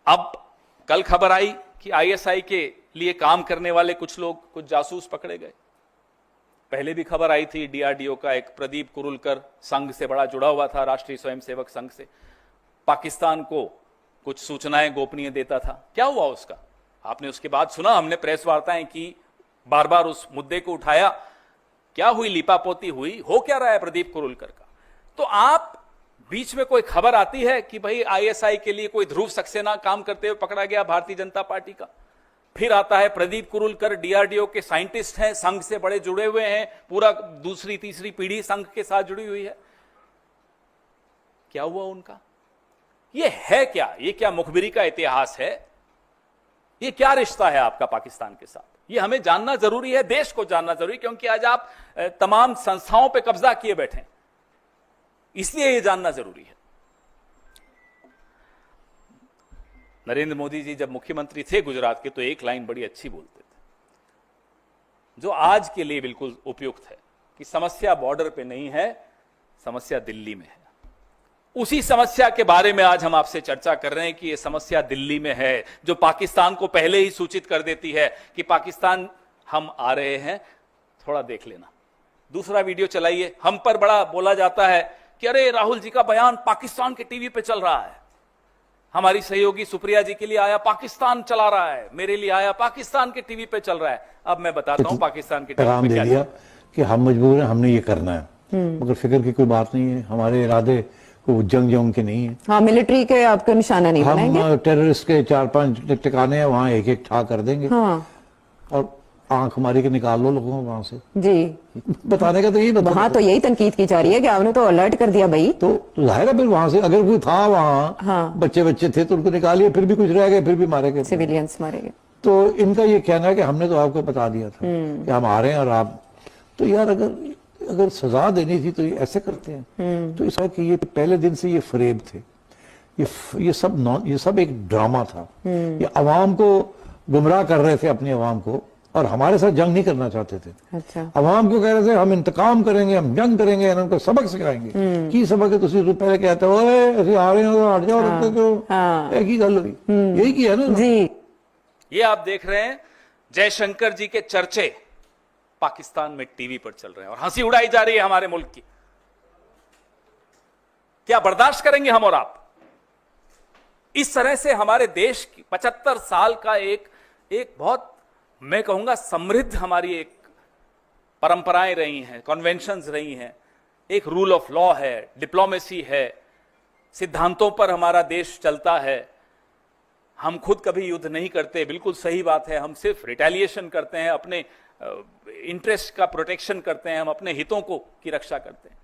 अब कल खबर आई कि आईएसआई के लिए काम करने वाले कुछ लोग, कुछ जासूस पकड़े गए। पहले भी खबर आई थी, डीआरडीओ का एक प्रदीप कुरुलकर संघ से बड़ा जुड़ा हुआ था, राष्ट्रीय स्वयंसेवक संघ से, पाकिस्तान को कुछ सूचनाएं गोपनीय देता था। क्या हुआ उसका? आपने उसके बाद सुना, हमने प्रेस वार्ताएं की, बार बार उस मुद्दे को उठाया। क्या हुई? लिपापोती हुई? हो क्या रहा है प्रदीप कुरुलकर का? तो आप बीच में कोई खबर आती है कि भाई आईएसआई के लिए कोई ध्रुव सक्सेना काम करते हुए पकड़ा गया भारतीय जनता पार्टी का, फिर आता है प्रदीप कुरुलकर डीआरडीओ के साइंटिस्ट हैं, संघ से बड़े जुड़े हुए हैं, पूरा दूसरी तीसरी पीढ़ी संघ के साथ जुड़ी हुई है। क्या हुआ उनका? ये है क्या? ये क्या मुखबिरी का इतिहास है? ये क्या रिश्ता है आपका पाकिस्तान के साथ? ये हमें जानना जरूरी है, देश को जानना जरूरी, क्योंकि आज आप तमाम संस्थाओं पे कब्जा किए बैठे हैं, इसलिए ये जानना जरूरी है। नरेंद्र मोदी जी जब मुख्यमंत्री थे गुजरात के, तो एक लाइन बड़ी अच्छी बोलते थे, जो आज के लिए बिल्कुल उपयुक्त है, कि समस्या बॉर्डर पे नहीं है, समस्या दिल्ली में है। उसी समस्या के बारे में आज हम आपसे चर्चा कर रहे हैं कि यह समस्या दिल्ली में है, जो पाकिस्तान को पहले ही सूचित कर देती है कि पाकिस्तान हम आ रहे हैं, थोड़ा देख लेना। दूसरा वीडियो चलाइए। हम पर बड़ा बोला जाता है कि अरे राहुल जी का बयान पाकिस्तान के टीवी पे चल रहा है, हमारी सहयोगी सुप्रिया जी के लिए आया पाकिस्तान चला रहा है, मेरे लिए आया पाकिस्तान के टीवी पे चल रहा है। अब मैं बताता हूं पाकिस्तान के टीवी पे क्या दिया कि हम मजबूर हैं, हमने ये करना है, मगर फिक्र की कोई बात नहीं है, हमारे इरादे को जंग के नहीं है। हाँ, मिलिट्री के आपके निशाना नहीं बनाएंगे, हम टेररिस्ट के 4-5 ठिकाने हैं, वहाँ एक एक ठा कर देंगे। हाँ। और आंख मारी के निकाल लो लोगों को वहां से। जी, बताने का तो यही वहाँ तो यही तनकीद की जा रही है कि आपने तो अलर्ट कर दिया भाई। तो जाहिर है फिर वहां से अगर कोई था वहाँ, हाँ। बच्चे थे तो उनको निकालिए, फिर भी कुछ रह गए, फिर भी मारे गए, सिविलियंस मारे गए। तो इनका ये कहना है कि हमने तो आपको बता दिया था कि हम आ रहे हैं और आप, तो यार अगर सजा देनी थी तो ये ऐसे करते हैं। तो इसका कि ये पहले दिन से ये फरेब थे, ये सब एक ड्रामा था। ये अवाम को गुमराह कर रहे थे, अपनी अवाम को, और हमारे साथ जंग नहीं करना चाहते थे। अच्छा। अवाम को कह रहे थे हम इंतकाम करेंगे, हम जंग करेंगे, उनको सबक सिखाएंगे। की सबक है? तुम पहले कहते हो ऐसे आ रहे हो, हट जाओ, रखते क्यों? एक ही गल हुई, यही किया ना जी। ये आप देख रहे हैं जयशंकर जी के चर्चे पाकिस्तान में टीवी पर चल रहे हैं और हंसी उड़ाई जा रही है हमारे मुल्क की। क्या बर्दाश्त करेंगे हम और आप? इस तरह से हमारे देश की 75 साल का एक बहुत, मैं कहूंगा, समृद्ध हमारी एक परंपराएं रही हैं, कन्वेंशंस रही हैं, एक रूल ऑफ लॉ है, डिप्लोमेसी है, सिद्धांतों पर हमारा देश चलता है। हम खुद कभी युद्ध नहीं करते, बिल्कुल सही बात है, हम सिर्फ रिटेलिएशन करते हैं, अपने इंटरेस्ट का प्रोटेक्शन करते हैं, हम अपने हितों की रक्षा करते हैं।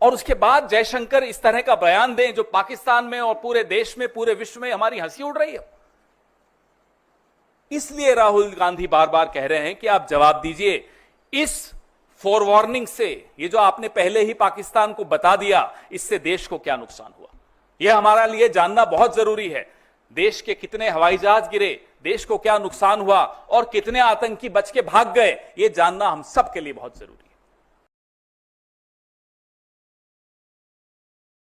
और उसके बाद जयशंकर इस तरह का बयान दें जो पाकिस्तान में और पूरे देश में, पूरे विश्व में हमारी हंसी उड़ रही है। इसलिए राहुल गांधी बार बार कह रहे हैं कि आप जवाब दीजिए इस फोरवार्निंग से, ये जो आपने पहले ही पाकिस्तान को बता दिया, इससे देश को क्या नुकसान हुआ। यह हमारा लिए जानना बहुत जरूरी है। देश के कितने हवाई जहाज गिरे, देश को क्या नुकसान हुआ और कितने आतंकी बच के भाग गए, यह जानना हम सब के लिए बहुत जरूरी है।